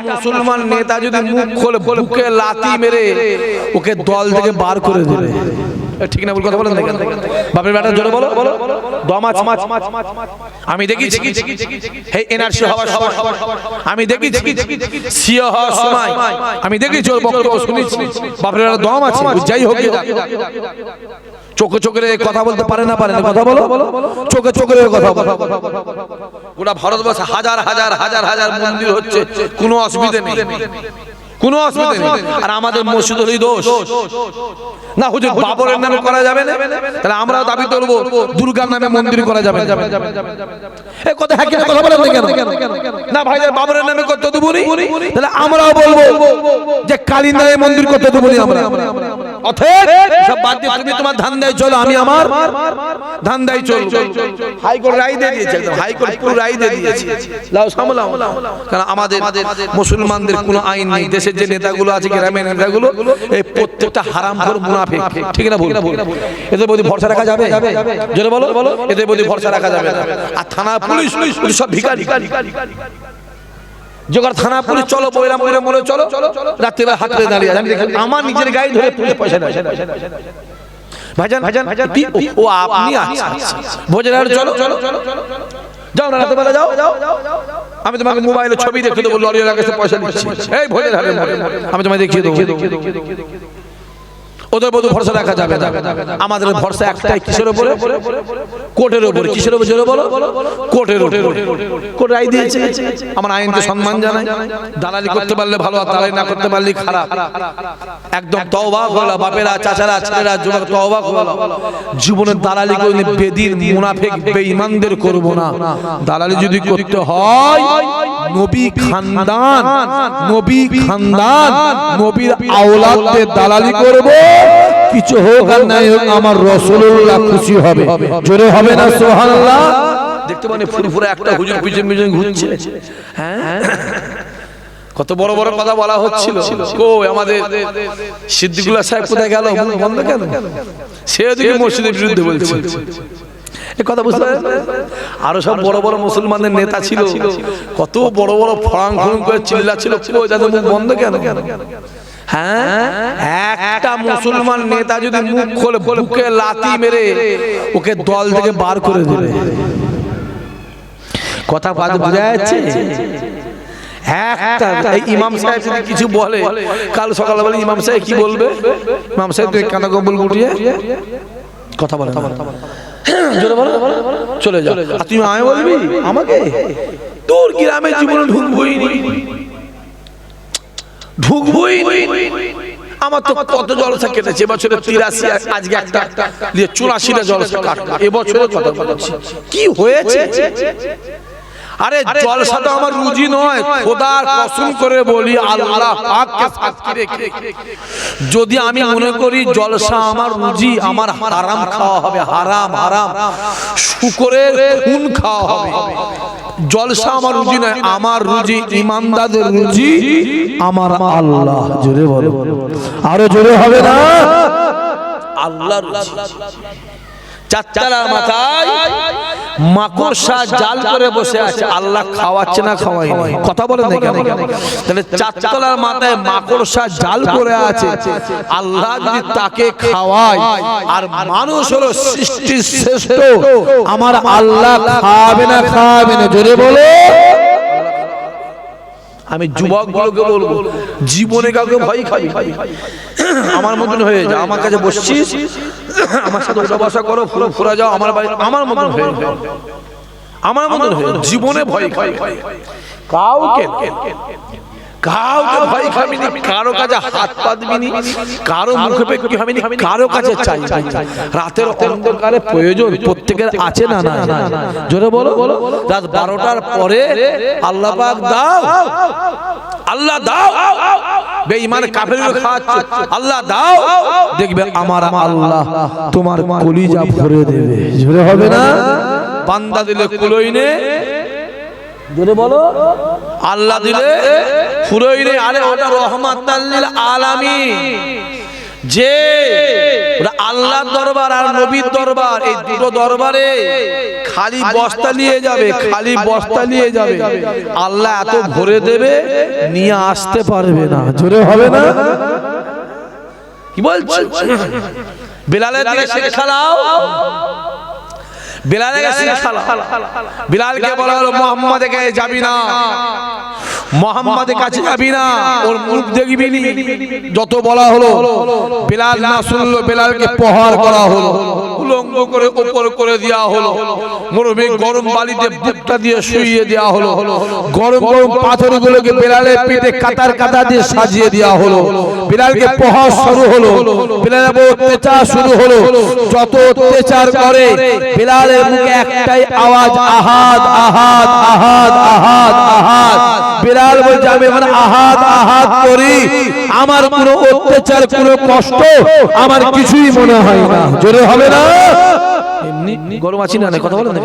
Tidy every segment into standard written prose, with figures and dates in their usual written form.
মুসলমান নেতা যদি মুখ খোলে বুকে লাথি মেরে ওকে দল থেকে বার করে দেবে। ঠিক না? বল কথা বলেন দেখেন। বাপের বেটা জোরে বলো। দম আছে। আমি দেখেছি এই এনআরসি হওয়ার সময়, আমি দেখেছি সিও হওয়ার সময়, আমি দেখেছি ওর বক্তব্য শুনেছি। বাপের বেটা দম আছে, যাই হোক চোখে চোখে কথা বলতে পারে না কথা বলো, চোখে চোখে কথা বলো। গোটা ভারতবর্ষে হাজার হাজার হাজার হাজার মন্দির হচ্ছে, কোনো অসুবিধা নেই, কোনো অসুবিধা নেই। আর আমাদের মসজিদেরই দোষ না? হুজুর বাবরের নামে করা যাবে না, তাহলে আমরাও দাবি করবো দুর্গার নামে মন্দির করা যাবে এই কথা। হ্যাঁ কিনা কথা বলেন কেন? না ভাই বাবরের নামে করতে দেবো নি, তাহলে আমরাও বলবো যে কালীর নামে মন্দির করতে দেবো নি আমরা। অতএব সব বাদ দিয়ে তুমি তোমার ধান্দায় চলো, আমি আমার ধান্দায় চলবো। হাইকোর্ট রায় দিয়ে দিয়েছে, একদম হাইকোর্ট পুরো রায় দিয়ে দিয়েছে, লাও সামলাও। কারণ আমাদের মুসলমানদের কোনো আইন নেই। দেশের যে নেতাগুলো আছে, গ্রামের নেতাগুলো, এই প্রত্যেকটা হারামখোর মুনাফিক। ঠিক না? ভুল? এদের প্রতি ভরসা রাখা যাবে? জোরে বলো। এদের প্রতি ভরসা রাখা যাবে না। আর থানা পুলিশ সব ভিখারি। জোগাড় থানা পুলিশ চলো, বইরাম করে মনে চলো, রাত্রিবেলা হাত ধরে দাঁড়িয়ে আছে। আমার নিজের গায়ে ধরে পুলিশ পয়সা দেয়। ভাইজান ও আপনি আচ্ছা ভোজের চলো যাও না, রাত্রিবেলা যাও, আমি তোমাকে মোবাইলে ছবি দেখে দেবো, লরিয়ার কাছে পয়সা দিচ্ছি, এই ভোজের হারে আমি তোমায় দেখিয়ে দেবো। ওদের প্রতি ভরসা রাখা যাবে না। আমাদের ভরসা একটাই, কিসের উপরে? কোর্টের উপরে। কিসের উপরে জোরে বলো? কোর্টের উপরে। কোর্ট রায় দিয়েছে, আমার আইনকে সম্মান জানাই। দালালি করতে পারলে ভালো, আর দালালি না করতে পারলে খারাপ। একদম তওবা করো বাপেরা, চাচারা, ছেলেরা, যুবক, তওবা করো। জীবনের দালালি করলে বেদিন, মুনাফিক, বেঈমানদের করব না। দালালি যদি করতে হয় নবী খানদান, নবীর আওলাদদের দালালি করব। কিছু হোক আর নাই হোক আমার রাসূলুল্লাহ খুশি হবে। জোরে হবে না সুবহানাল্লাহ? দেখতে মানে ফুরফুরে একটা হুজুর পিছন পিছন ঘুরছে। হ্যাঁ, কত বড় বড় কথা বলা হচ্ছিল। কই আমাদের সিদ্দিকুল্লাহ সাহেব কোথায় গেল? বন্ধ কেন? সে ওদিকে মসজিদের বিরুদ্ধে বলছে। এই কথা বুঝতে পারছেন? আরো সব বড় বড় মুসলমানদের নেতা ছিল, কত বড় বড় ফড়াং ফড়াং করে চিল্লাচ্ছিল। কই যাদের মুখ বন্ধ কেন? হ্যাঁ, একটা মুসলমান নেতা যদি মুখ খোলে বুকে লাথি মেরে ওকে দল থেকে বার করে দেবে। কথা বোঝা যাচ্ছে? একটা ইমাম সাহেব যদি কিছু বলে, কাল সকালে বলে ইমাম সাহেব কি বলবে? ইমাম সাহেব তুই কানা কম্বল গুটিয়ে কথা বলে, জোরে বলো, চলে যাও। আর তুমি আমায় বলবি? আমাকে তোর গ্রামের জীবনে ঢুকবই আমার তো কত জলসা কেটেছে এবছরে 83, আজকে একটা 84টা জলসা কাটলো এবছরের কথা বলছি। কি হয়েছে? আরে জলসা তো আমার রুজি নয়, খোদার কসম করে বলি, আল্লাহ পাককে সাক্ষী রেখে যদি আমি মনে করি জলসা আমার রুজি, আমার হারাম খাওয়া হবে, হারাম শুকরের খুন খাওয়া হবে। জলসা আমার রুজি নয়, আমার রুজি ইমানদারদের রুজি আমার আল্লাহ। জোরে বলো, আরো জোরে হবে না? আল্লাহর রুজি। চারতলার মাথায় মাকড়সা জাল করে বসে আছে, আল্লাহ খাওয়াচ্ছে না খাওয়ায়নি? কথা বলেন না কেন? তাহলে চারতলার মাথায় মাকড়সা জাল করে আছে, আল্লাহ যদি তাকে খাওয়ায়, আর মানুষ হলো সৃষ্টির শ্রেষ্ঠ, আমার আল্লাহ খাওয়াবে না? জোরে বলে। আমি যুবকগুলোকে বলবো, জীবনে কাউকে ভয় খাবি, আমার মতন হয়ে যা। আমার কাছে বসছিস, আমার সাথে উঠা বসা করো, ফুরা যাও আমার বাড়ি, আমার মতন হয়ে, আমার মতন হয়ে। জীবনে ভয় খাই কাউকে ভয় খাবি নি, কারো কাছে হাত পাতবি নি, কারো মুখে পেকি হবি নি, কারো কাছে চাই। রাতের অন্ধকারে প্রয়োজন প্রত্যেকের আছে না? না, জোরে বলো। রাত 12টার পরে আল্লাহ পাক দাও, আল্লাহ দাও, বেঈমান কাফেরকে খাওয়াচ্ছে, আল্লাহ দাও, দেখবে আমার আল্লাহ তোমার কলিজা ভরে দেবে। জোরে হবে না? বান্দা দিলে কুলোইনে, জোরে বলো, আল্লাহ দিলে ফুরোইনে। আরে ওটা রহমাতাল লিল আলামিন। যে আল্লাহর দরবার আর নবীর দরবার, এই দুটো দরবারে খালি বস্তা নিয়ে যাবে, খালি বস্তা নিয়ে যাবে, আল্লাহ এত ভরে দেবে নিয়ে আসতে পারবে না। জোরে হবে না? কি বলছো? বিলালের দিকে শিক্ষা নাও, বিলালের শিক্ষা নাও। বিলালকে বলা হলো মুহাম্মাদের কাছে যাবি না, মুহাম্মাদের কাছে যাবি না, ওর মুখ দেখবি নি। যত বলা হলো বিলাল না শুনলো, বিলালকে প্রহার করা হলো, উলঙ্গ করে উপর করে দেওয়া হলো, মরুভূমি গরম বালিতে বুকটা দিয়ে শুইয়ে দেওয়া হলো, গরম গরম পাথরগুলোকে বিলালের পেটে কাতার কাতার দিয়ে সাজিয়ে দেওয়া হলো, বিলালকে প্রহার শুরু হলো, বিলালের অত্যাচার শুরু হলো। যত অত্যাচার করে বিলালের মুখে একটাই আওয়াজ, আহাদ আহাদ আহাদ আহাদ আহাদ। বিলাল বলছে আমি এখন আহাদ আহাদ করি, আমার কোনো অত্যাচার কোনো কষ্ট আমার কিছুই মনে হয় না। জোরে হবে না? এমনি গরম আছি না, কথা বলেন না,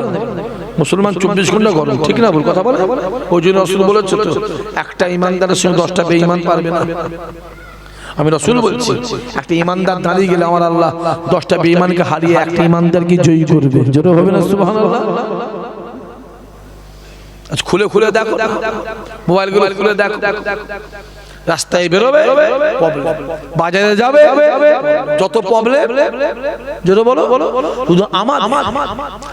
মুসলমান 24 ঘন্টা গরম, ঠিক না? ভুল কথা বলে। ওই জন্য রাসূল বলেছে তো, একটা ইমানদারের সঙ্গে 10টা বেঈমান পারবে না। আমি রাসূল বলছি, একটা ইমানদার দাঁড়িয়ে গেলে আমার আল্লাহ 10টা বেঈমানকে হারিয়ে একটা ইমানদারকে জয়ী করবে। জোরে হবে না? সুবহানাল্লাহ। আজ খুলে খুলে দেখো, মোবাইলগুলো খুলে দেখো, রাস্তায় বেরোবে বাজারে যাবে যত প্রবলেম। জোরে বলো, শুধু আমার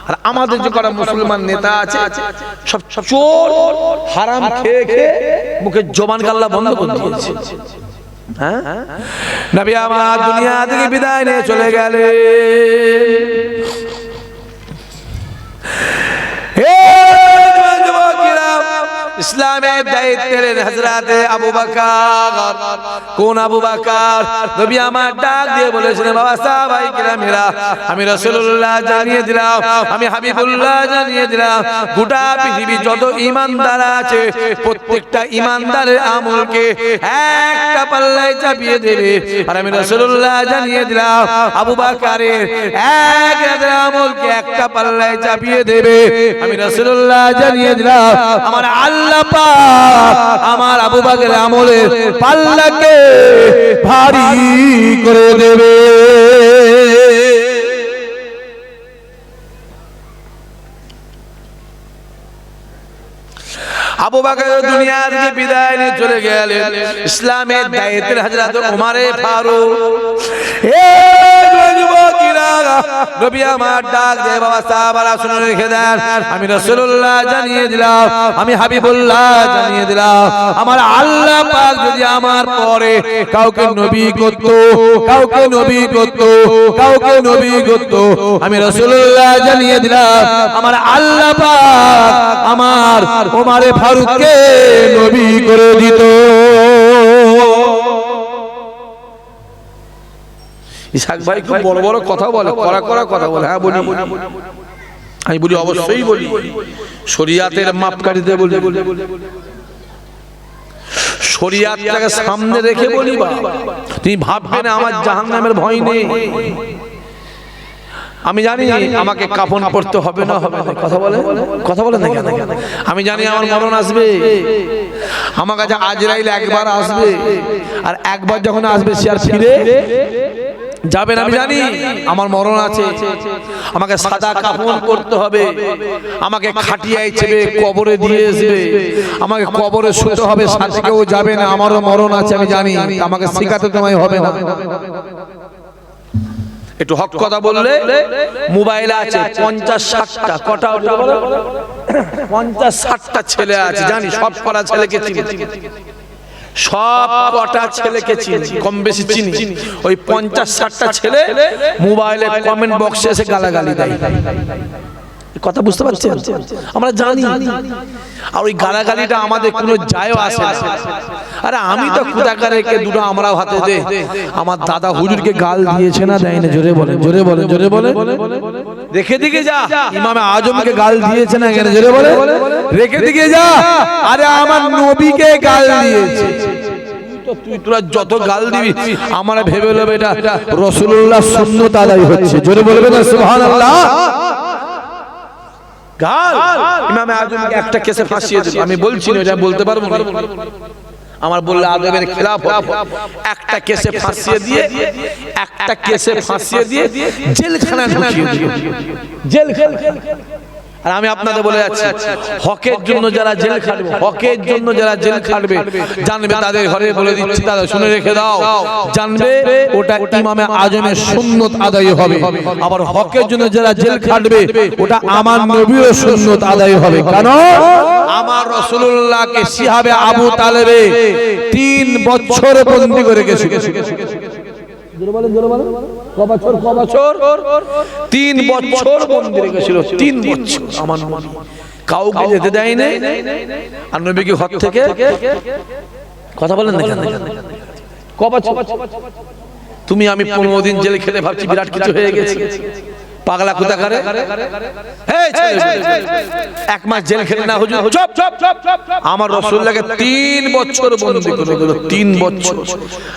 আর আমাদের যে কটা মুসলমান নেতা আছে সব চোর, হারাম খেয়ে খেয়ে মুখের জবান গাল্লা বন্ধ করে দিয়েছে। হ্যাঁ, নবী আমার দুনিয়া থেকে বিদায় নিয়ে চলে গেলেন। ইসলামের দায়িত্বের হযরত আবু বকর। কোন আবু বকর? নবী আমার ডাক দিয়ে বলেছিলেন, বাবা সাহাবায়ে কেরামেরা, আমি রাসূলুল্লাহ জানিয়ে দিলাম, আমি হাবিবুল্লাহ জানিয়ে দিলাম, গোটা পৃথিবী যত ঈমানদার আছে প্রত্যেকটা ঈমানদারের আমলকে একটা পাল্লায় চাপিয়ে দেবে। আর আমি রাসূলুল্লাহ জানিয়ে দিলাম আবু বকরের এক রাতের আমলকে একটা পাল্লায় চাপিয়ে দেবে। আমি রাসূলুল্লাহ জানিয়ে দিলাম আমার আল্লাহ পাক আমার আবু বকরের আমলের পাল্লাকে ভারী করে দেবে। আবু বকর দুনিয়া থেকে বিদায় নিয়ে চলে গেলেন। ইসলামের দায়িত্বের হযরত ওমর ফারুক। নবী আমার ডাক দিয়ে, বাবা সাহাবারা শুনে রেখে দেন, আমি রাসূলুল্লাহ জানিয়ে দিলাম, আমি হাবিবুল্লাহ জানিয়ে দিলাম, আমার আল্লাহ পাক যদি আমার পরে কাউকে নবী করত, কাউকে নবী করত, কাউকে নবী করত, আমি রাসূলুল্লাহ জানিয়ে দিলাম আমার আল্লাহ পাক আমার ওমর ফারুককে নবী করে দিত। ইসহাক ভাই খুব বড় বড় কথা বলে, কড়া কড়া কথা বলে। হ্যাঁ বলি, আমি বলি অবশ্যই বলি, শরিয়াতের মাপকাঠিতে বলি, শরিয়াতটাকে সামনে রেখে বলি। তুমি ভাববেন আমার জাহান্নামের ভয় নেই। আমি জানি আমাকে কাফন পড়তে হবে না, হবে না, কথা বলে, কথা বলে না কেন? আমি জানি আমার মরণ আসবে, আমার কাছে আজরাইল একবার আসবে, আর একবার যখন আসবে সে আর ফিরে যাবেন। আমি জানি আমার মরণ আছে, আমাকে সাদা কাফন পরতে হবে, আমাকে খাটিয়ায় চেপে কবরে দিয়ে আসবে, আমাকে কবরে শুতে হবে, সাথে কেউ যাবে না, আমারও মরণ আছে আমি জানি, আমাকে শিখাতে তোমায় হবে না। একটু হক কথা বললে, মোবাইল আছে 50-60টা, কটা 50-60টা ছেলে আছে, জানি সব কটা ছেলেকে চিনি, সব কটা ছেলেকে চিনি, কম বেশি চিনি। ওই 50-60টা ছেলে মোবাইলে কমেন্ট বক্সে এসে গালাগালি দেয়। কথা বুঝতে পারছেন? আমরা জানি, আর ওই গালাগালিটা আমাদের কোনো যায়ও আসে না। আরে আমি তো কুদাকারে কে দুটো আমরাও হাতে দে, আমার দাদা হুজুরকে গাল দিয়েছে না দেয় না? জোরে বলেন, জোরে বলেন, জোরে বলেন। রেখে দিকে যা, ইমামে আজমকে গাল দিয়েছে না? এখানে জোরে বলেন, রেখে দিকে যা। আরে আমার নবীকে গাল দিয়েছে, তুই তোরা যত গাল দিবি আমরা ভেবে নেব এটা রাসূলুল্লাহর সুন্নাত আদায় হচ্ছে। জোরে বলবেন না সুবহানাল্লাহ? গাল ইমামে আজমকে একটা কেসে ফাঁসিয়ে দিল, আমি বলছি না, এটা বলতে পারবো না। আমার বললে আদবের খেলাফ একটা কেসে ফাঁসিয়ে দিয়ে জেলখানায় ঢুকিয়ে দিয়ে জেলখানা। আর আমি আপনাদের বলে যাচ্ছি, হকের জন্য যারা জেল খাটবে জানবে, তাদের ঘরে বলে দিচ্ছি, তারা শুনে রেখে দাও, জানবে ওটা ইমামে আজমের সুন্নত আদায় হবে। আবার হকের জন্য যারা জেল খাটবে ওটা আমার নবীর সুন্নত আদায় হবে। কেন? আমার রাসূলুল্লাহকে সিহাবে আবু তালেবে 3 বছর বন্দী করে গেছে। 3 বছর বন্দী রেখেছিল। 3 বছর আমার নবী কাউকে যেতে দেয়নি। আর নবী কি হক থেকে কথা বলেন না কেন? তুমি আমি 15 দিন জেল খেলে ভাবছি বিরাট কিছু হয়ে গেছে। পাগলা কোথাকারে, এক মাস জেল খেলে না হুজুর, চুপ। আমার রাসূলুল্লাহকে 3 বছর বন্দী করে দিল। 3 বছর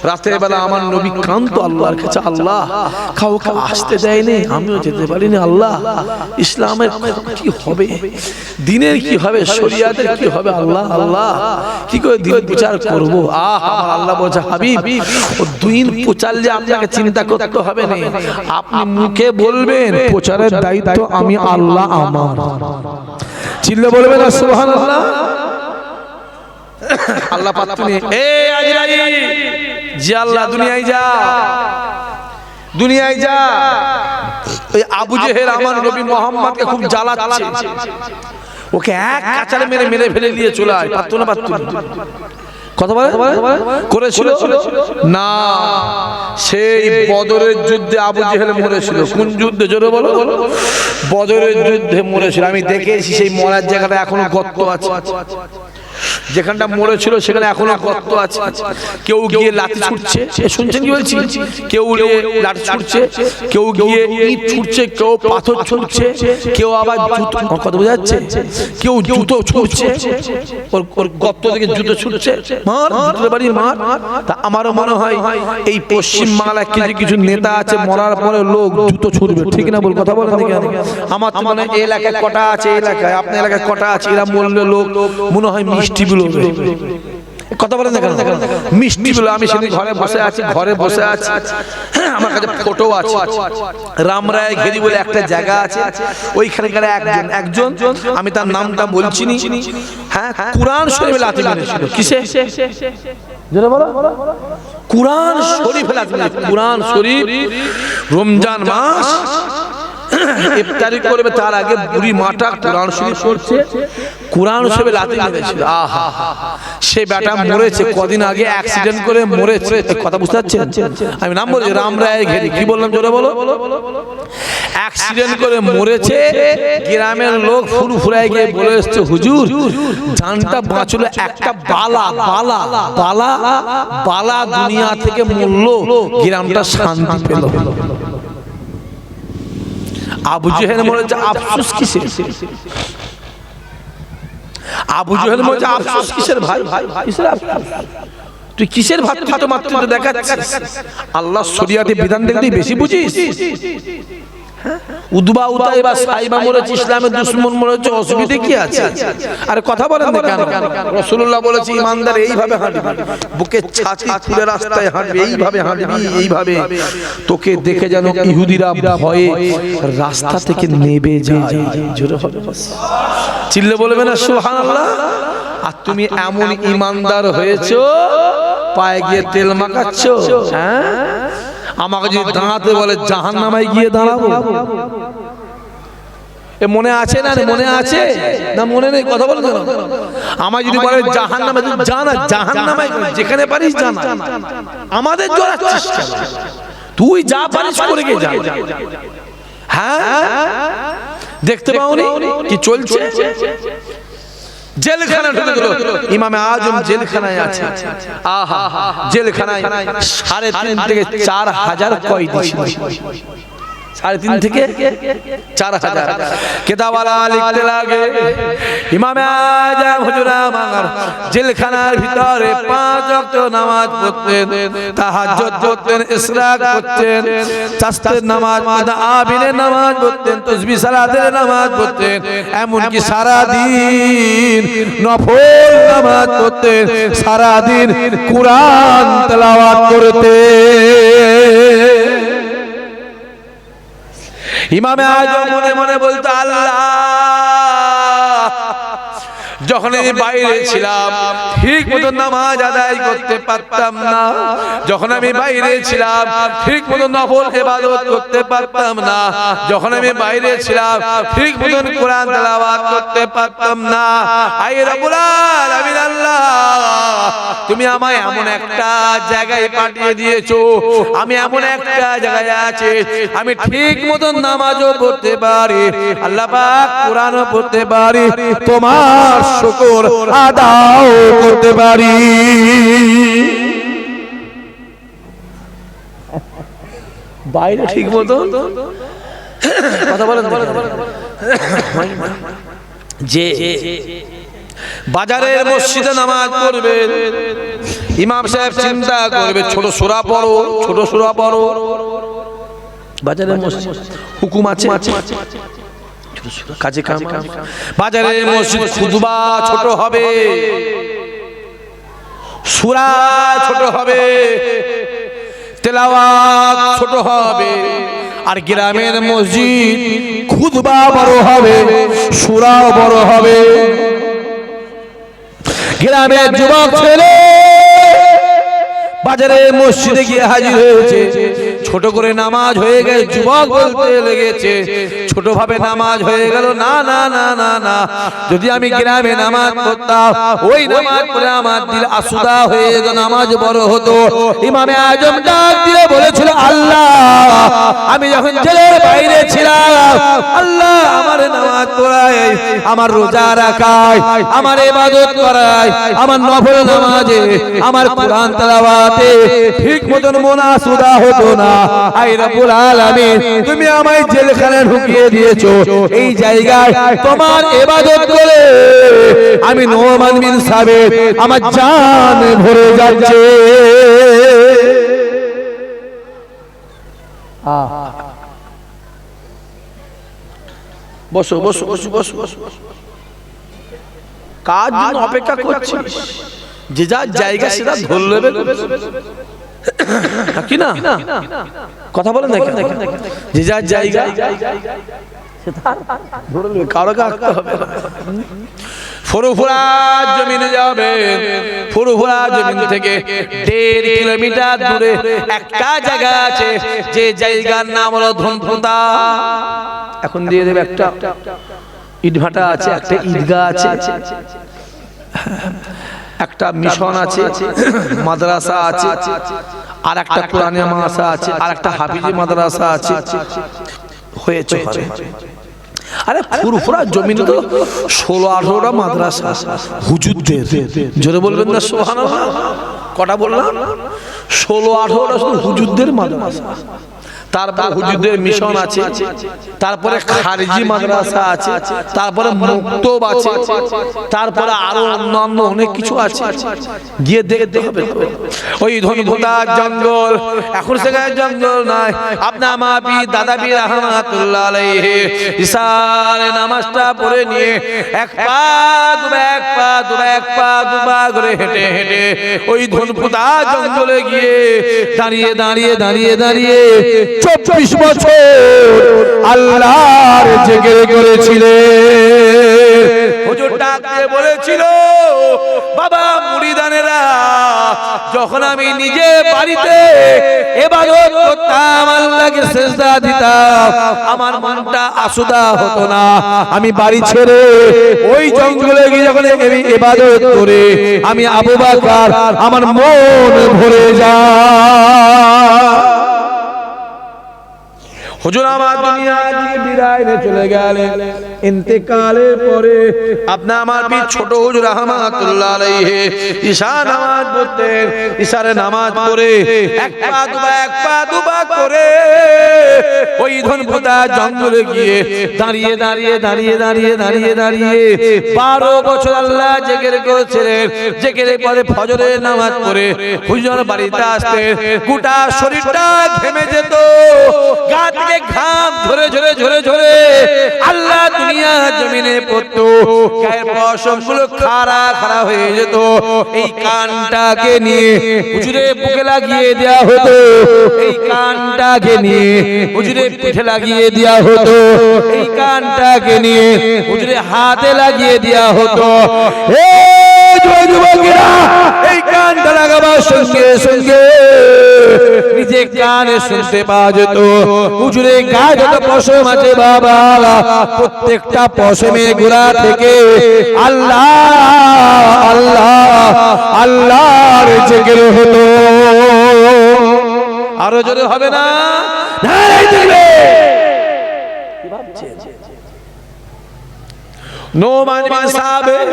রাতের বেলা আমার নবী কাঁদতো আল্লাহর কাছে, আল্লাহ কাউকে আসতে দেয়নি, আমিও যেতে পারিনি। আল্লাহ ইসলামের কি হবে, দিনের কি হবে, শরিয়াতের কি হবে, আল্লাহ আল্লাহ কি করে দিন প্রচার করব। আমার আল্লাহ বলছে, হাবিব ও দিন প্রচারলে আপনাকে চিন্তা করতে হবে না, আপনি মুখে বলবেন প্রচারের দায়িত্ব আমি আল্লাহ আমার। চিল্লে বলবেন না সুবহানাল্লাহ। আল্লাহ পাত্তুনি এ আজরাইল জি আল্লাহ দুনিয়ায় যা। ওই আবু জেহেল আমার নবী মুহাম্মদকে খুব জ্বালাচ্ছে, ওকে এক কাঁচারে মেরে ফেলে দিয়ে চলে আয়। পারতো না কথা বলে করেছিল না? সেই বদরের যুদ্ধে আবু জেহেল মরেছিল। কোন যুদ্ধে জোরে বলো? বদরের যুদ্ধে মরেছিল। আমি দেখেছি সেই মরার জায়গাটা এখনো গর্ত আছে। যেখানটা মরেছিল সেখানে এখনো গর্ত আছে। কেউ গিয়ে লাঠি ছুটছে, শুনছেন কি বলছি? কেউ লাঠি ছুটছে, কেউ গিয়ে ইট ছুটছে, কেউ পাথর ছুটছে, কেউ আবার জুতো, কথা বোঝা যাচ্ছে, কেউ জুতো ছুটছে, ওর গর্ত থেকে জুতো ছুটছে, মার জুতোর বাড়ি মার। তা আমারও মনে হয় এই পশ্চিম বাংলায় কিছু নেতা আছে, মরার পরে লোক জুতো ছুটবে, ঠিক না? বল কথা বলেন কেন? আমার তো মনে হয় এই এলাকায় কটা আছে, এলাকায় আপনার এলাকায় কটা আছে, এরা বললে লোক মনে হয় মিষ্টি বলবে। কথা বলেন না কেন? মিষ্টি বলে। আমি সেদিন ঘরে বসে আছি, আমার কাছে ফটো আছে। রামরায় ঘেরি বলে একটা জায়গা আছে, ওইখানকার একজন আমি তার নামটা বলছি নি, হ্যাঁ, কুরআন শরীফে লাথি মেরেছিল। কিসে? জোরে বলো। কুরআন শরীফে লাথি মেরেছিল। কুরআন শরীফ রমজান মাস ইফতারি করবে তার আগে বুড়ি মাটা কুরআন শরীফ পড়ছে, কুরআন শরীফে লাথি মেরেছিল। আহা, সে বেটা মরেছে কদিন আগে, অ্যাক্সিডেন্ট করে মরেছে। কথা বুঝতে পারছেন? আমি নাম বলছি রামরায় ঘেরি। কি বললাম জোরে বলো? অ্যাক্সিডেন্ট করে মরেছে। গ্রামের লোক ফুরফুরায় গিয়ে বলে এসছে, হুজুর জানটা বাঁচলো, একটা বালা দুনিয়া থেকে মরলো, গ্রামটা শান্তি পেল। আবু জেহেল মরেছে, আফসোস কিসের? আবু জেহেল মরেছে, আফসোস কিসের? ভাই কিসের আফসোস? তুই কিসের ভাতৃত্ব মাতৃত্ব দেখাচ্ছিস? আল্লাহ শরিয়াতে বিধান দেখতে বেশি বুঝিস? উদবা উতাইবা সাইবা মরেছে, ইসলামের দুশমন মরেছে, অসুবিধা কি আছে? আরে কথা বলেন না কেন? রাসূলুল্লাহ বলেছে ইমানদার এইভাবে হাঁটবে, বুকে ছাতি খুলে রাস্তায় হাঁটবে, এইভাবে হাঁটবি, এইভাবে। তোকে দেখে যেন ইহুদিরা ভয়ে রাস্তা থেকে নেবে যায়। জোরে হবে চিল্লে বলবে না সুবহানাল্লাহ। আর তুমি এমন ইমানদার হয়েছো, পায়ে গিয়ে তেল মাখাচ্ছো। হ্যাঁ, আমাকে যদি দাঁড়াতে বলে জাহান্নামায় গিয়ে দাঁড়াবো, এ মনে আছে না? মনে আছে না? মনে নেই? কথা বলো না। আমার যদি বলে জাহান্নামে, জানা জাহান্নামায় যেখানে পারিস জানা, আমাদের জড়াচ্ছিস কেন? তুই যা পারিস করে গিয়ে যা। হ্যাঁ, দেখতে পাওনি কি চলছে? জেলখানা ঢুকে দিল। ইমামে আজম জেলখানায় আছে। আহা, জেলখানায় 3.5 থেকে 4,000 কয়েদি ছিল। 3.5 থেকে 4,000 কেতাবওয়ালা লিখতে লাগে ইমাম আজম হুজুর আমার জেলখানার ভিতরে 5 ওয়াক্ত নামাজ পড়তেন, তাহাজ্জুদ পড়তেন, ইশরাক পড়তেন, তাসবিহ নামাজ, আবিনের নামাজ পড়তেন, তাসবিহ সালাতের নামাজ পড়তেন, এমন কি সারা দিন নফল নামাজ পড়তেন, সারা দিন কুরআন তেলাওয়াত করতেন। ইমামে আজম মনে মনে বলতো আল্লাহ, যখন আমি বাইরে ছিলাম ঠিক মতো নামাজ আদায় করতে পারতাম না, যখন আমি বাইরে ছিলাম ঠিক মতো নফল ইবাদত করতে পারতাম না, যখন আমি বাইরে ছিলাম ঠিক মতো কোরআন তেলাওয়াত করতে পারতাম না। আয় রব্বুল আলামিন আল্লাহ, তুমি আমায় এমন একটা জায়গায় পাঠিয়ে দিয়েছো, আমি এমন একটা জায়গায় আছি আমি ঠিক মতো নামাজও পড়তে পারি, আল্লাহ পাক কোরআনও পড়তে পারি, তোমার শুকর আদাও করতে পারি। বাইরে ঠিক মতো কথা বলেন, যে বাজারের মসজিদে নামাজ পড়বে, ইমাম সাহেব চিন্তা করবে ছোট সূরা পড়ো, ছোট সূরা পড়ো। বাজারের মসজিদ হুকুম আছে, কাজে কাম। বাজারের মসজিদ খুতবা ছোট হবে, সূরা ছোট হবে, তেলাওয়াত ছোট হবে। আর গ্রামের মসজিদ খুতবা বড় হবে, সূরাও বড় হবে। গ্রামের যুবক ছেলে বাজারের মসজিদে গিয়ে হাজির হয়েছে, ছোট করে নামাজ হয়ে গেছে, যুবক বলতে লেগেছে ছোট ভাবে নামাজ হয়ে গেল। না না না না না, যদি আমি গ্রামে নামাজ পড়তাম, ওই নামাজ পড়ে আমার দিল আসুদা হয়ে যেত, নামাজ বড় হতো। ইমামে আজম ডাক দিয়ে বলেছিল আল্লাহ, আমি যখন জেলের বাইরে ছিলাম আল্লাহ আমার নামাজ পড়ায়, আমার রোজা রাখায়, আমার ইবাদত করায়, আমার নফল নামাজে, আমার কোরআন তেলাওয়াতে ঠিক মতন মন আসুদা হতো না। আয় রব্বুল আলামিন, তুমি আমায় জেলখানায় ঢুকিয়ে দিয়েছো, এই জায়গায় তোমার ইবাদত করে আমি নোমান বিন সাবিত আমার জান ভরে যাচ্ছে। বসো বসো বসো বসো বসো, কাজ জন্য অপেক্ষা করছি, যে যার জায়গা সেটা ধরে নেবে কি না, কথা বলেন না, যে যার জায়গা কারো কাটতে হবে। ফুরফুরা জমিনে যাবে, ফুরফুরা জমিন থেকে 1.5 কিলোমিটার দূরে একটা জায়গা আছে, যে জায়গার নাম হলো ধনফুদা। এখন দিয়ে দেবে, একটা ইটভাটা আছে, একটা ঈদগাহ আছে, একটা মিশন আছে, মাদ্রাসা আছে, আর একটা কোরআনী মাদ্রাসা আছে, আর একটা হাফিজি মাদ্রাসা আছে, হয়েছে। আরে ফুরফুরা জমিনে তো 16-18টা মাদ্রাসা হুজুরদের, জোরে বলবেন না সুবহানাল্লাহ। কটা বললাম? 16-18টা শুধু হুজুরদের মাদ্রাসা। তারপর হুজুরদের মিশন আছে, তারপরে খারিজি মাদ্রাসা আছে, তারপরে মুক্তব আছে, তারপরে আরো অন্যান্য অনেক কিছু আছে। গিয়ে দেখতে হবে ওই ধনফুদার জঙ্গল, এখন সেখানে জঙ্গল নাই। আপনার মা পি দাদা পি রহমাতুল্লাহ আলাইহি ইশার নামাজটা পড়ে নিয়ে এক পা দুপা করে হেঁটে হেঁটে ওই ধনফুদার জঙ্গলে গিয়ে দাঁড়িয়ে দাঁড়িয়ে দাঁড়িয়ে দাঁড়িয়ে 24 বছর আল্লাহর জিকির করেছিলেন। হুজুর ডাক দিয়ে বলেছিল, বাবা মুরিদানেরা, যখন আমি নিজে বাড়িতে ইবাদত করতাম, আল্লাহকে সিজদা দিতাম, আমার মনটা আসুদা হতো না। আমি বাড়ি ছেড়ে ওই জঙ্গলে গিয়ে যখন আমি ইবাদত করি, আমি আবু বকর, আমার মন ভরে যায়। হুজুর আমার দুনিয়া থেকে বিদায় নিয়ে চলে গেলেন। ইন্তেকালের পরে আপনি আমার পীর ছোট হুজুর রহমাতুল্লাহ আলাইহি ঈশা নামাজ পড়তেন। ঈশার নামাজ পড়ে এক পা দুবা করে ওই ধনপুতা জঙ্গলে গিয়ে দাঁড়িয়ে 12 বছর আল্লাহ জিকির করেছিলেন। জিকিরের পরে ফজরের নামাজ পড়ে হুজুর বাড়িতে আসতেন। গোটা শরীরটা ঘেমে যেত, গা থেকে ঘাম ঝরে আল্লাহ দুনিয়া জমিনে পড়তো। গায়ের পশমগুলো খাড়া হয়ে যেত। এই কানটাকে নিয়ে হুজুরে বুকে লাগিয়ে দেয়া হতো, এই কানটাকে নিয়ে হুজুরে পিঠে লাগিয়ে দেয়া হতো, এই কানটাকে নিয়ে হুজুরে হাতে লাগিয়ে দেয়া হতো। যুবকেরা, এই কানটা লাগাবার সঙ্গে সঙ্গে নিজে কানে শুনতে পাওয়া যেত হুজুরে গায়ে যত পশম আছে বাবা, প্রত্যেকটা পশমের গোড়া থেকে আল্লাহ আল্লাহর জিকির হতো। আরো জোরে হবে না? নোমান বিন সাবিত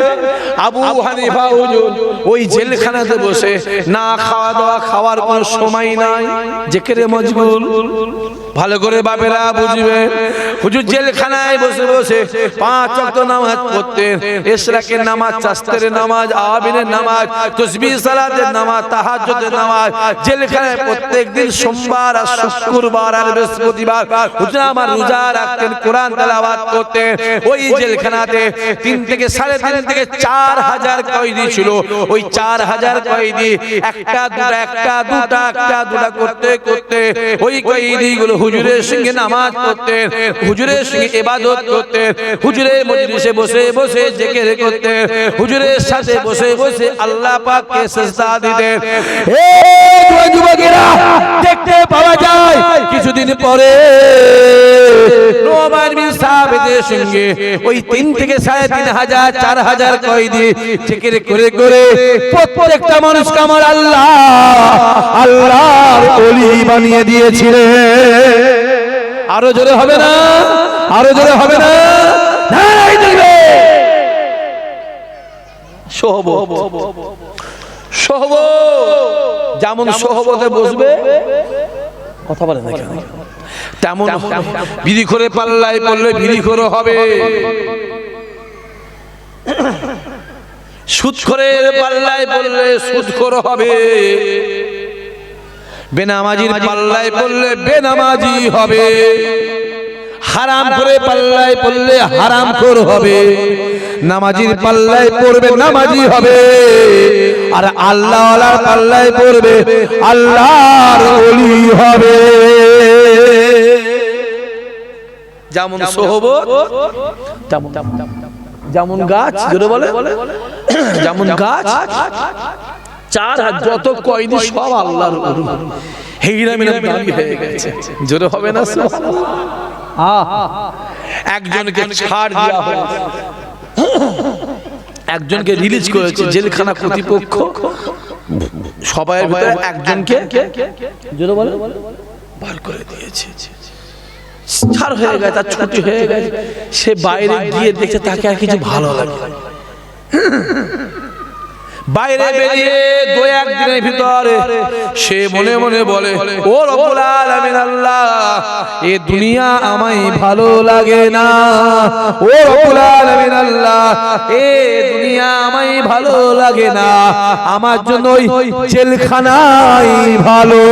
আবু হানিফা হুজুর ওই জেলখানাতে বসে না খাওয়া দাওয়া, খাওয়ার কোনো সময় নাই, জিকিরে মশগুল। ভালো করে বাপেরা বুঝবে, হুজুর জেলখানায় বসে 5 ওয়াক্ত নামাজ পড়তেন। ইশরাকের নামাজ, চাস্তের নামাজ, আবিনের নামাজ, তাসবিহ সালাতের নামাজ, তাহাজ্জুদের নামাজ জেলখানায় প্রত্যেকদিন সোমবার আর শুক্রবার আর বৃহস্পতিবার হুজুর আমার রোজা রাখতেন, কোরআন তেলাওয়াত করতেন। ওই জেলখানাতে 3 থেকে 3.5 থেকে 4000 কয়েদি ছিল। ওই 4000 কয়েদি একটা দুটা করতে ওই কয়েদিগুলো হুজুরের সঙ্গে নামাজ পড়তেন, হুজুরের সঙ্গে ইবাদত করতেন, হুজুরের মজলিসে বসে জিকির করতেন, হুজুরের সাথে বসে আল্লাহ পাককে সিজদা দিতেন। এই যুবকেরা, দেখতে পাওয়া যায় কিছুদিন পরে নোমান বিন সাবিতের সঙ্গে ওই 3 থেকে 3500 4000 কয়েদি জিকির করে প্রত্যেকটা মানুষকে আমার আল্লাহর ওলি বানিয়ে দিয়েছিলেন। আরো জোরে হবে না? আরো জোরে হবে না? নারায়ে তাকবীর। সোহবত যেমন সোহবতে বসবে, কথা বলে না কেন, তেমন বিড়ি করে পাল্লায় পড়লে বিড়ি করে হবে, সুদ করে পাল্লায় পড়লে সুদ করে হবে, বেনামাজির পাল্লায় পড়লে বেনামাজি হবে, হারাম করে পাল্লায় পড়লে হারাম খোর হবে, নামাজির পাল্লায় পড়বে নামাজি হবে, আর আল্লাহওয়ালার পাল্লায় পড়বে আল্লাহর ওলি হবে। যেমন সোহবত যেমন গাছ, জোরে বলে, যেমন গাছ 4000 যত কয়েদি সব আল্লাহর ওলি, হীরা মিনার দাবি হয়ে গেছে। জোরে হবে না? একজনকে ছাড় দেওয়া হয়েছে, একজনকে রিলিজ করেছে জেলখানা কর্তৃপক্ষ, সবাই ভিতরে একজনকে জোরে বলে বার করে দিয়েছে, ছাড় হয়ে গেছে, তার ছুটি হয়ে গেছে। সে বাইরে গিয়ে দেখছে তাকে আর কিছু ভালো লাগে, বাইরে বেরিয়ে 2-1 দিনের ভিতরে সে মনে মনে বলে, ও রব্বুল আলামিন আল্লাহ, এই দুনিয়া আমায় ভালো লাগে না, ও রব্বুল আলামিন আল্লাহ, এই দুনিয়া আমায় ভালো লাগে না, আমার জন্য ওই জেলখানাই ভালো।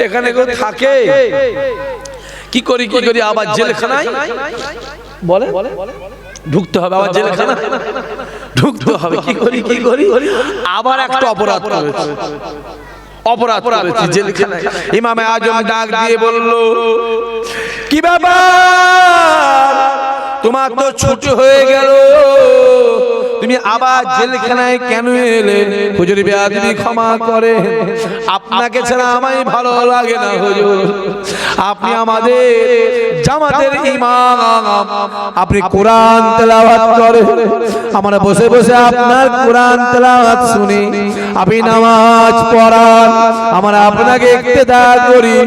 এখানে কেউ থাকে? কি করি আবার জেলখানায় বলে ঢুকতে হবে, আবার জেলখানা ঢুকতে হবে। কি করি আবার একটা অপরাধ করেছি জেলখানায়। ইমামে আজম ডাক দিয়ে বলল, কি ব্যাপার, তোমার তো ছুটি হয়ে গেল, তুমি আবার জেলখানায় কেন এলে? হুজুর বেয়াদবি ক্ষমা করে, আপনাকে ছাড়া আমায় ভালো লাগে না হুজুর। আপনি আমাদের জামাতের ইমাম, আপনি কোরআন তেলাওয়াত করেন, আমরা বসে বসে আপনার কোরআন তেলাওয়াত শুনি, আপনি নামাজ পড়ান, আমরা আপনাকে ইক্তেদা করি,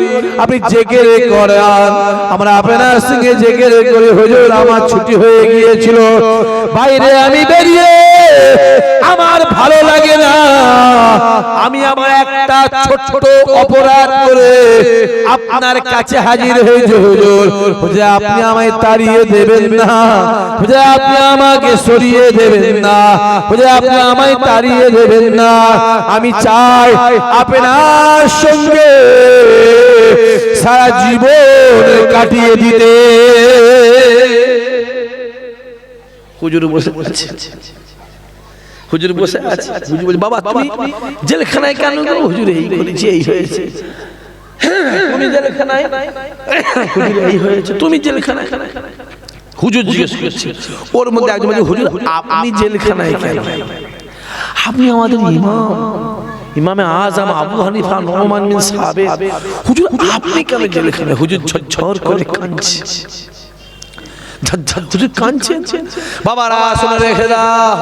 আপনি জিকির করেন, আমরা আপনার সঙ্গে জিকির করি। হুজুর আমার ছুটি হয়ে গিয়েছিল, বাইরে আমি বেরিয়ে আমার ভালো লাগে না, আমি আমার একটা ছোট অপরাধ করে আপনার কাছে হাজির হয়েছি হুজুর। হুজুর আপনি আমায় তাড়িয়ে দেবেন না, হুজুর আপনি আমাকে সরিয়ে দেবেন না, হুজুর আপনি আমায় তাড়িয়ে দেবেন না, আমি চাই আপনার সঙ্গে সারা জীবন কাটিয়ে দিতে। হুজুর বসে আছে, হুজুর বসে আছে, হুজুর বলে বাবা তুমি জেলখানায় কেন গেল? হুজুর এই করেছি, এই হয়েছে। তুমি জেলখানায়? হুজুর এই হয়েছে। তুমি জেলখানায়? হুজুর জিজ্ঞেস করছে, ওর মধ্যে একজন বলে হুজুর আপনি জেলখানায় কেন? আপনি আমাদের ইমাম, ইমামে আজম আবু হানিফা নোমান বিন সাবিত, হুজুর আপনি কেন জেলখানায়? হুজুর ঝরঝর করে কাঁদছে, ঝরঝর কাঁদছেন। বাবারা শুনে রেখে দাও,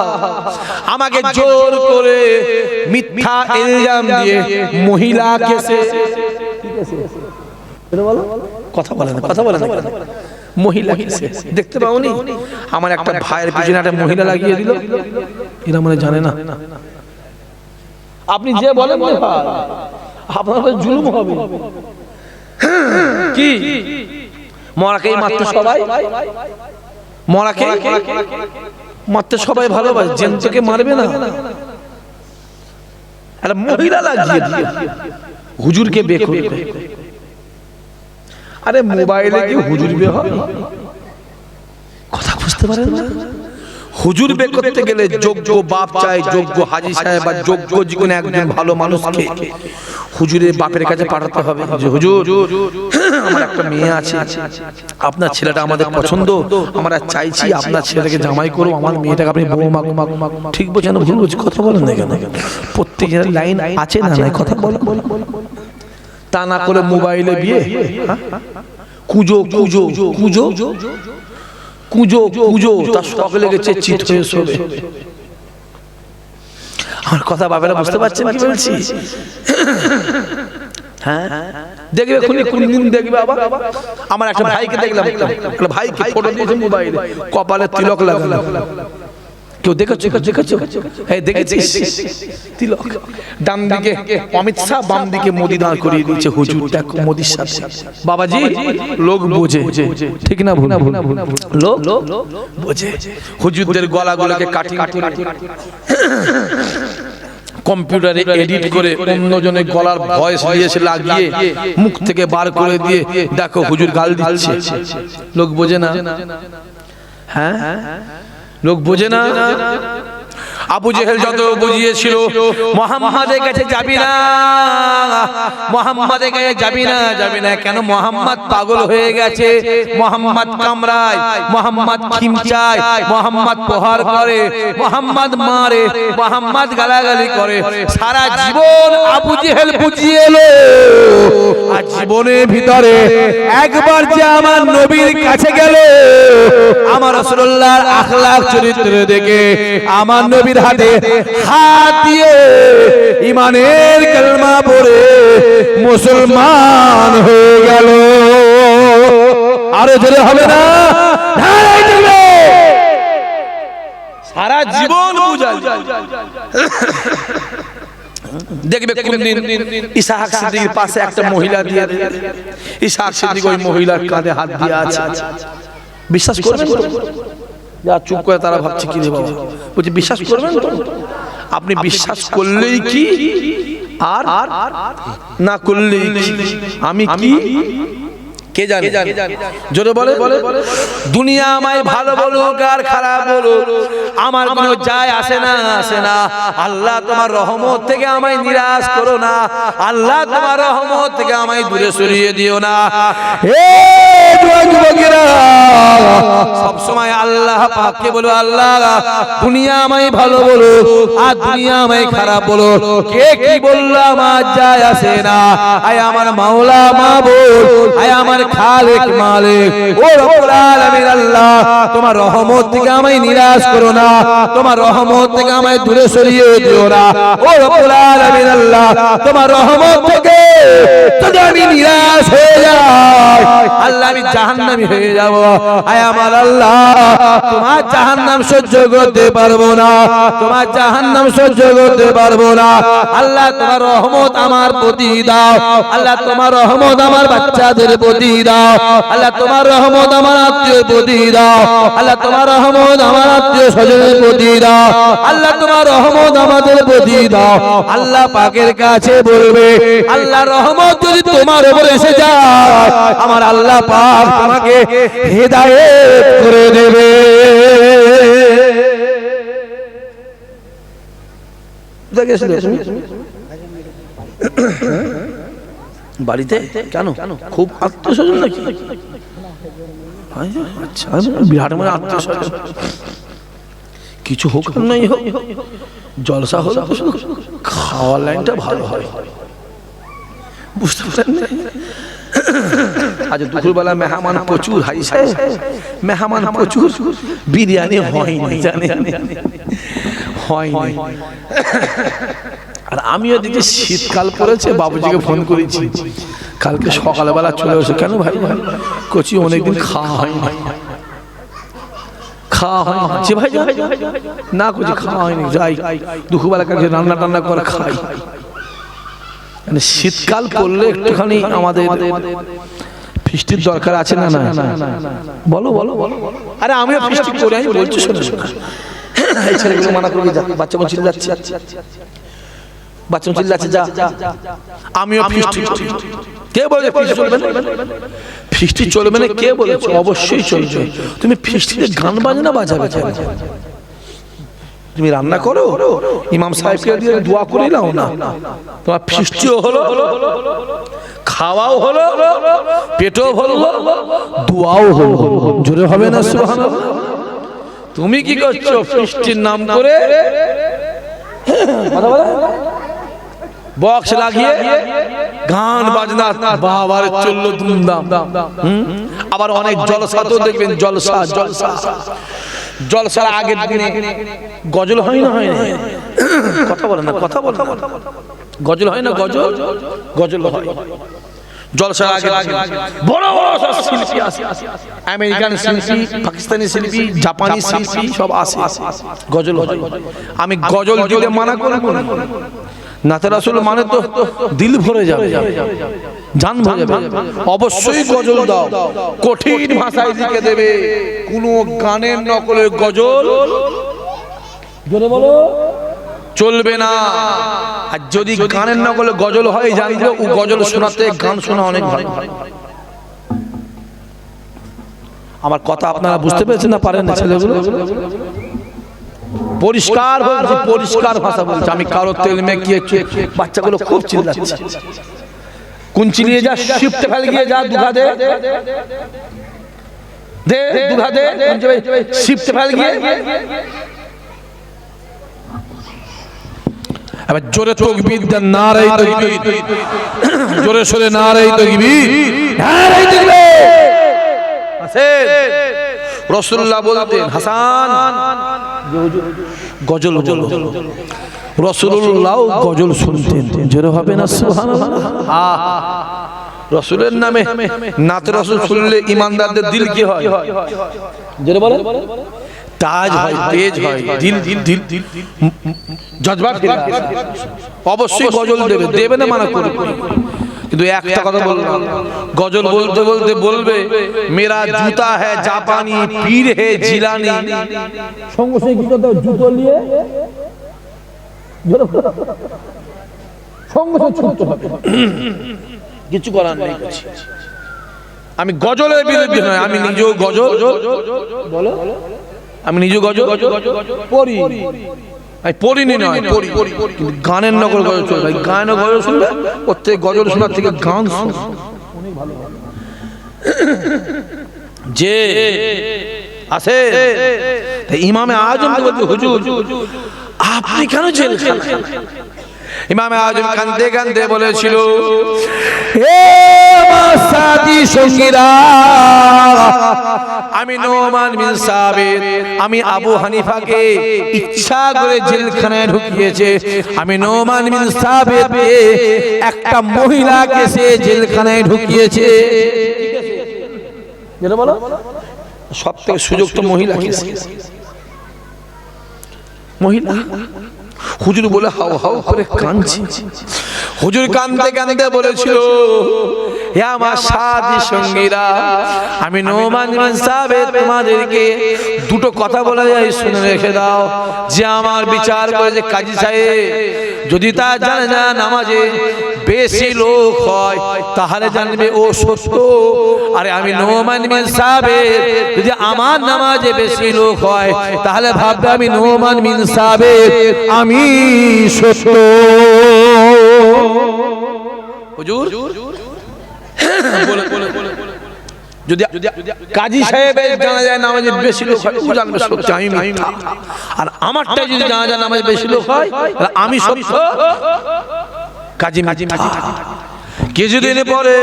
আমাকে জোর করে মিথ্যা ইলজাম দিয়ে মহিলা কেসে, কথা বলে না, কথা বলে না, মহিলা কেসে দেখতে পাওনি? আমার একটা ভাইয়ের পিছনে একটা মহিলা লাগিয়ে দিল, এরা মানে জানে না। আপনি যে বলেন আপনার জুলুম হবে কি? মরাকেই মারতে সবাই, মরাকে মারতে সবাই ভালোবাসে, জেনকে মারবে না। একটা মহিলা লাগিয়ে দিয়ে হুজুরকে বে করবে। আরে মোবাইলে কি হুজুর বে হয়? কথা বুঝতে পারেন না? হুজুর বে করতে গেলে যোগ্য বাপ চাই, যোগ্য হাজী সাহেব বা যোগ্য জীবনে একজন ভালো মানুষকে হুজুরের বাপের কাছে পাঠাতে হবে যে হুজুর আমার একটা মেয়ে আছে, আপনার ছেলেটা আমাদের পছন্দ, আমরা চাইছি আপনার ছেলেটাকে জামাই করব, আমার মেয়েটাকে আপনি বৌমা। ঠিক বলছেন ভুল বলছি? কথা বলেন না কেন? প্রত্যেকের লাইন আছে না নাই? কথা বলো। তা না করে মোবাইলে বিয়ে, কুজো কুজো কুজো কুজো কুজো, তার শখ লেগেছে চিত হয়ে শোবে। আমার কথা বাবারা বুঝতে পারছেন কি বলছি? হ্যাঁ দেখবে কোন দিন দেখবে বাবা, আমার একটা ভাইকে দেখলাম, একটা ভাইকে ফটো দিয়েছে মোবাইলে, কপালে তিলক লাগানো। কেউ দেখেছো? দেখেছো? এই দেখেছিস তিলক? ডান দিকে অমিত শাহ, বাম দিকে মোদি দাঁড় করিয়ে দিয়েছে। হুজুর দেখো মোদির সাথে। বাবাজি লোক বোঝে, ঠিক না ভুল? লোক বোঝে। হুজুরদের গলাগুলোকে কাটিং করে কম্পিউটারে এডিট করে অন্যজনের গলার ভয়েস দিয়েছে লাগিয়ে মুখ থেকে বার করে দিয়ে দেখো হুজুর গাল দিচ্ছে। লোক বোঝে না? হ্যাঁ লোক বোঝে না? আবু জেহেল যত বুঝিয়েছিল মুহাম্মাদের কাছে যাবি না, মুহাম্মাদের কাছে যাবি না, যাবি না কেন? মুহাম্মদ পাগল হয়ে গেছে, মুহাম্মদ কামড়ায়, মুহাম্মদ খিমচায়, মুহাম্মদ প্রহার করে, মুহাম্মদ মারে, মুহাম্মদ গালাগালি করে। সারা জীবন আবু জেহেল বুঝিয়ে এলো, আর জীবনের ভিতরে একবার যে আমার নবীর কাছে গেল, আমার রাসূলুল্লাহর আখলাক চরিত্র দেখে আমার নবীর হাতে হাত দিয়ে ইমানের কালেমা পড়ে মুসলমান হয়ে গেল। আরো জোরে হবে না? সারা জীবন বুঝাই দেখবে কোনদিন ইসহাক সিদ্দিকের পাশে একটা মহিলা দিয়ে, ইসহাক সিদ্দিক ওই মহিলার কাঁধে হাত দিয়ে আছে। বিশ্বাস করবেন? যা চুপ করে তারা ভাবছে কি রে বাবা, বলছি বিশ্বাস করবেন তো? আপনি বিশ্বাস করলেই কি আর না করলেই কি? আমি কি কে জানে? জোরে বলে, দুনিয়া আমায় ভালো বলুক আর খারাপ বলুক আমার কোনো যায় আসে না, আসে না। আল্লাহ তোমার রহমত থেকে আমায় নিরাশ করো না, আল্লাহ তোমার রহমত থেকে আমায় দূরে সরিয়ে দিও না। সব সময় আল্লাহ পাককে বলো, আল্লাহ দুনিয়া আমায় ভালো বলো আর দুনিয়া আমায় খারাপ বলো, কে কি বললো আমার যায় আসে না। আয় আমার মাওলা মাবুদ, আয় আমার খালিক মালিক, ও রব্বুল আলামিন আল্লাহ তোমার রহমত থেকে আমায় নিরাশ করো না, তোমার রহমত থেকে আমায় দূরে সরিয়ে দিও না। ও রব্বুল আলামিন আল্লাহ তোমার রহমত থেকে যদি আমি নিরাশ হয়ে যাই, আল্লাহ আমি জাহান্নামী হয়ে যাব। আয় আমার আল্লাহ তোমার জাহান্নাম সহ্য করতে পারবো না, তোমার জাহান্নাম সহ্য করতে পারবো না। আল্লাহ তোমার রহমত আমার প্রতি দাও, আল্লাহ তোমার রহমত আমার বাচ্চাদের প্রতি দাও, আল্লাহ তোমার রহমত আমার আত্মীয় প্রতি দাও, আল্লাহ তোমার রহমত আমার আত্মীয় স্বজনের প্রতি দাও, আল্লাহ তোমার রহমত আমাদের প্রতি দাও। আল্লাহ পাকের কাছে বলবে, আল্লাহ রহমত যদি তোমার উপর এসে যায়, আমার আল্লাহ পাক তোমাকে হেদায়েত করে দেবে। বাড়িতে কেন খুব আত্মীয় স্বজন নাকি? আচ্ছা, বিরাট মানে আত্মীয় স্বজন, কিছু হোক নাই হোক, জলসা হলো খাওয়ার লাইনটা ভালো হয়, বুঝতে পারেন? আজ দুপুরবেলা মেহমান প্রচুর, মেহমান প্রচুর, বিরিয়ানি হয়নি, জানে হয়নি। আর আমিও দেখি শীতকাল পড়েছে, বাবুজিকে ফোন করেছি কালকে সকালবেলা চলে এসে, কেন ভাই কচি অনেকদিন খাওয়া হয়নি, খাওয়া হয়নি ভাই না, কচি খাওয়া হয়নি, যাই দুপুরবেলা কালকে রান্না টান্না করে খাই। মানে শীতকাল পড়লে একটুখানি আমাদের ফিস্টির দরকার আছে না? না বলো বলো বলো। আরে আমিও ফিস্টি করে আমি বলছি, শোনো এই ছেলেগুলো মানা করে বাচ্চা বলছিল যাচ্ছে, বাচ্চা বলছিল যাচ্ছে, যা আমিও ফিস্টি করি। কে বলে ফিস্টি চলবে না? ফিস্টি চলবে না কে বলেছে? অবশ্যই চলবে। তুমি ফিস্টিতে গান বাজনা বাজাবে কেন? তুমি রান্না করো, ইমাম সাহেবকে দিয়ে দোয়া করে নাও না, তোমার ফিস্টিও হলো, খাওয়াও হলো, পেটও হলো, দোয়াও হলো, জোরে হবে না সুবহানাল্লাহ? তুমি কি করছো ফিস্টির নাম করে? কথা বলে বক্স লাগিয়ে গান বাজনা বাবার চললো ধুমধাম। আবার অনেক জলসা তো দেখবেন, জলসা জলসা জলসার আগের দিনে গজল হয় না, হয় না? কথা বলে না, কথা বলে না, গজল হয় না? গজল গজল হয় জলসার আগে। বড় বড় সব শিল্পী আসে, আমেরিকান শিল্পী, পাকিস্তানি শিল্পী, জাপানি শিল্পী সব আসে, গজল হয়। আমি গজল দিলে মানা করব না, নাতে রাসূল মানে তো দিল ভরে যাবে, জান ভরে যাবে। অবশ্যই গজল দাও, কঠিন ভাষায় লিখে দেবে, কোন গানের নকলের গজল জোরে বলো চলবে না। আর যদি গানের নকলে গজল হয়, জানবে ও গজল শোনাতে গান শোনা অনেক ভালো। আমার কথা আপনারা বুঝতে পেরেছেন না পারেন না? ছেলেগুলো পরিষ্কার বলছি, পরিষ্কার ভাষা বলছি। আমি কারো তেল মেখে বাচ্চাগুলো খুব চিল্লাচ্ছে, কোন চিলিয়ে যা, শিফটে ফেলে গিয়ে যা, দুঘা দে দে, দুঘা দে, শিফটে ফেলে গিয়ে। এবার জোরে তাকবীর দেন, নারে তাকবীর, জোরে সরে নারে তাকবীর, নারে তাকবীর। আছে রাসূলুল্লাহ বলতেন, হাসান গজল বলো, রাসূলুল্লাহ গজল শুনতেন, জোরে হবে না সুবহানাল্লাহ? রাসূলের নামে নাতে রাসূল শুনলে ইমানদারদের দিল কি হয়? জোরে বলেন, তাজ হয়, তেজ হয়, দিল দিল দিল জজবা ফিরে আসে। অবশ্যই গজল দেবে, দেবে না মানা করবে। কিন্তু একটা কথা বললাম, গজল বলতে বলতে বলবে মেরা জুতা হ্যায় জাপানি, পীর হে জিলানি, সঙ্গে সঙ্গে কি করতে হবে? জুতো নিয়ে সঙ্গে সঙ্গে ছুটতে হবে, কিছু করার নেই। আমি গজলের বিরুদ্ধে নয়, আমি নিজেও গজল বলো, আমি নিজেও গজল পড়ি, আমি পড়িনি নয় পড়ি, গানের নকল গজল চলবে, গানের গজল শুনবে, প্রত্যেক গজল শোনার থেকে গান শোনা অনেক ভালো। যে আছে ইমামে আজম বলতে হুজুর আপনি কেন জেলখানায়? ইমামে আজম কাঁদতে কাঁদতে বলেছিল, হে আমার সাথী সঙ্গীরা, আমি নোমান বিন সাবিত, আমি আবু হানিফাকে ইচ্ছা করে জেলখানায় ঢুকিয়েছে। আমি নোমান বিন সাবিত একটা মহিলাকে সে জেলখানায় ঢুকিয়েছে। যেটা বলো সব থেকে সুযোগ তো মহিলা, মহিলা। হুজুর বলে হাও হাও করে কাঁদছে। হুজুর কাঁদতে কাঁদতে বলেছিল, হে আমার সাথী সঙ্গীরা, আমি নোমান বিন সাবিত তোমাদেরকে দুটো কথা বলা যায়, শুনে রেখে দাও। যে আমার বিচার করে যে কাজী সাহেব যদি তার জানাজা নামাজে বেশি লোক হয় তাহলে জানবে ও সত্য। আরে আমি নোমান বিন সাবিত যদি আমার নামাজে বেশি লোক হয় তাহলে ভাববে আমি নোমান বিন সাবিত আমি সত্য। হুজুর যদি কাজী সাহেবের জানাজায় নামাজে বেশি লোক হয় ও জানবে সত্য আমি মিথ্যা, আর আমারটা যদি জানাজায় নামাজে বেশি লোক হয় তাহলে আমি সত্য, কাজী মিথ্যা। কিছুদিন পরে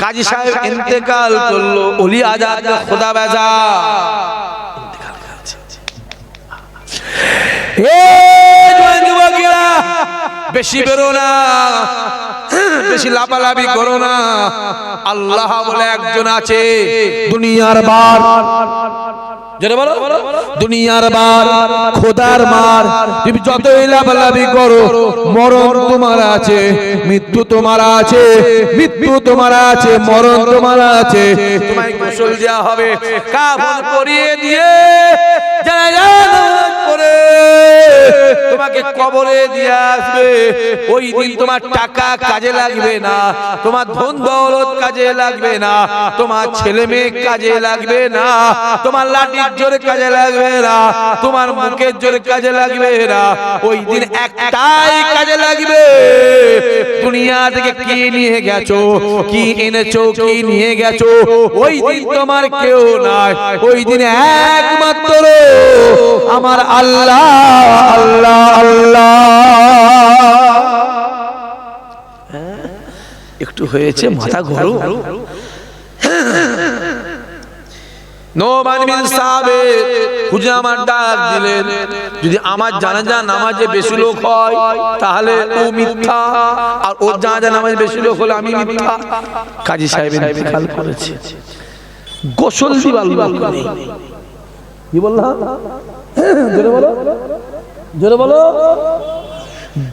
কাজী সাহেব ইন্তেকাল করলো, ওলি আজাদ খোদা বেজা বেশি বেরো না, বেশি লাফালাফি করো না। আল্লাহ বলে একজন আছে, দুনিয়ার বার, দুনিয়ার বার, খোদার মার, তুমি যতই লাফালাফি করো মরণ তোমার আছে, মৃত্যু তোমার আছে, মৃত্যু তোমার আছে, মরণ তোমার আছে। তোমায় গোসল দেওয়া হবে, কাফন পরিয়ে দিয়ে তোমাকে কবরে দিয়ে আসবে। ওই দিন তোমার টাকা কাজে লাগবে না, তোমার ধন দৌলত কাজে লাগবে না, তোমার ছেলে মেয়ে কাজে লাগবে না, তোমার লাঠির জোরে কাজে লাগবে না, তোমার মুখের জোরে কাজে লাগবে না। ওই দিন একটাই কাজে লাগবে, দুনিয়া থেকে কি নিয়ে গেছো, কি এনেছো, কি নিয়ে গেছো। ওই দিন তোমার কেউ নাই, ওই দিন একমাত্র আমার আল্লাহ আল্লাহ আল্লাহ। একটু হয়েছে মাথা গরম। নোমান বিন সাবিত হুজুর আমার ডাক দিলেন, যদি আমার জানাজা নামাজে বেশি লোক হয় তাহলে ও মিথ্যা, আর ওর জানাজা নামাজে বেশি লোক হলে আমি মিথ্যা। কাজী সাহেব ইন্তেকাল করেছে, গোসল দিবার লোক নেই। কি বললাম? জোরে বলো, জোরে বলো।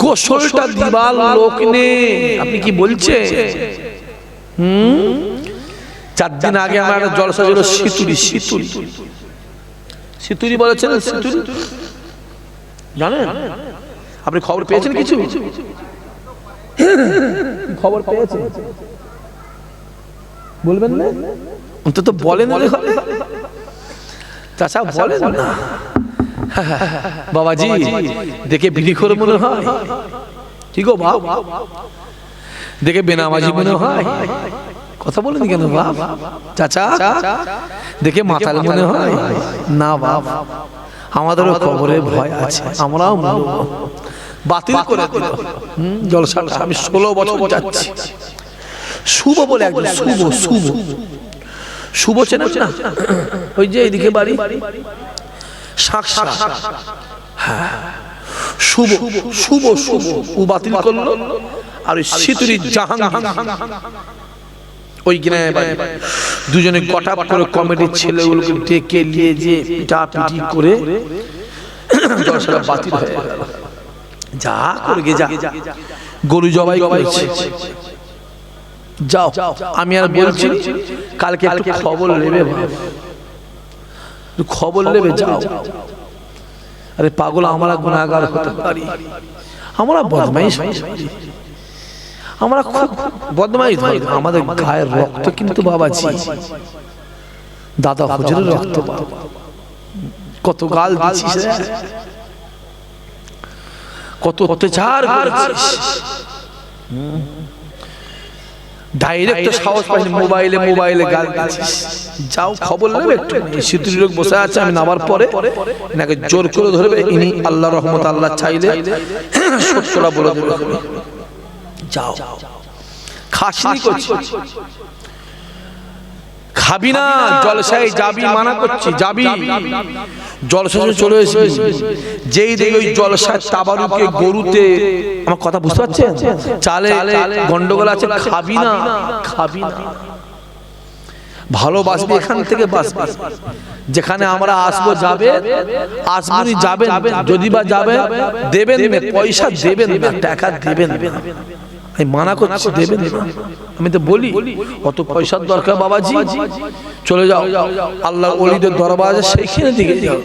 গোসলটা দিবার লোক নেই। আপনি কি বলছেন? 4 দিন আগে আমার একটা জলসা ছিল সিতুরি, সিতুরি, সিতুরি বলেছেন, সিতুরি জানেন? আপনি খবর পেয়েছেন? কিছু খবর পেয়েছেন? বলবেন না? অন্তত বলেন। চাচা বলেন না। বাবাজি দেখে বিড়ি করে মনে হয়, কি গো বাপ, দেখে বেনামাজি মনে হয়। কথা বলেন কেন বাপ? চাচা দেখে মাতাল মনে হয় না বাপ, আমাদেরও কবরের ভয় আছে, আমরাও বাতিল করে দিল জলসাটা। আমি 16 বছর যাচ্ছি। শুভ বলে একজন, শুভ শুভ শুভ চেনেন না? ওই যে এইদিকে বাড়ি, হ্যাঁ শুভ শুভ শুভ ও বাতিল করলো। আর ওই সিতুরি জাহাঙ্গীর ওই গ্রামে বাড়ি, দুজনে গটাপ করে কমিটির ছেলেগুলোকে ডেকে নিয়ে যে পিটাপিটি করে জলসাটা বাতিল হয়ে গেল। যা করে গে, যা গরু জবাই করেছে, যাও। আমি আর বলছি কালকে একটু খবর নেবে, খবর নেবে, যাও। আরে পাগল, আমরা গুনাহগার হতে পারি, আমরা বদমাইশ, আমরা খুব বদমাইশ ভাই, আমাদের গায়ের রক্ত কিন্তু বাবাজি দাদা হুজুরের রক্ত। বাবা কত গাল দিছিস রে, কত অত্যাচার করেছিস। ডাইরেক্ট সাহস পাইনি, মোবাইলে গাল দিছিস। যাও খবর নেবে একটু, শীতের লোক বসে আছে, আমি নামার পরে এনাকে জোর করে ধরবে, ইনি আল্লাহ রহমত আল্লাহ চাইলে সত্যটা বলে দেবে। যাও খাসনি করছি, খাবি না, জলসায় যাবি, মানা করছি যাবি, জলসায় চলে এসেছি। যেই দেখে ওই জলসায় তাবারুকে গরুতে, আমার কথা বুঝতে পারছেন, চালে গন্ডগোল আছে, খাবি না, খাবি না, ভালোবাসবি, এখান থেকে বাসবি। যেখানে আমরা আসবো যাবে, আসবনি যাবেন, যদি বা যাবে দেবেন, পয়সা দেবেন না, টাকা দেবেন না, আমি মানা করছি দেবেন না। আমি তো বলি অত পয়সার দরকার বাবাজি, চলে যাও আল্লাহ ওলিদের দরবার আছে সেইখানে দিকে যাও।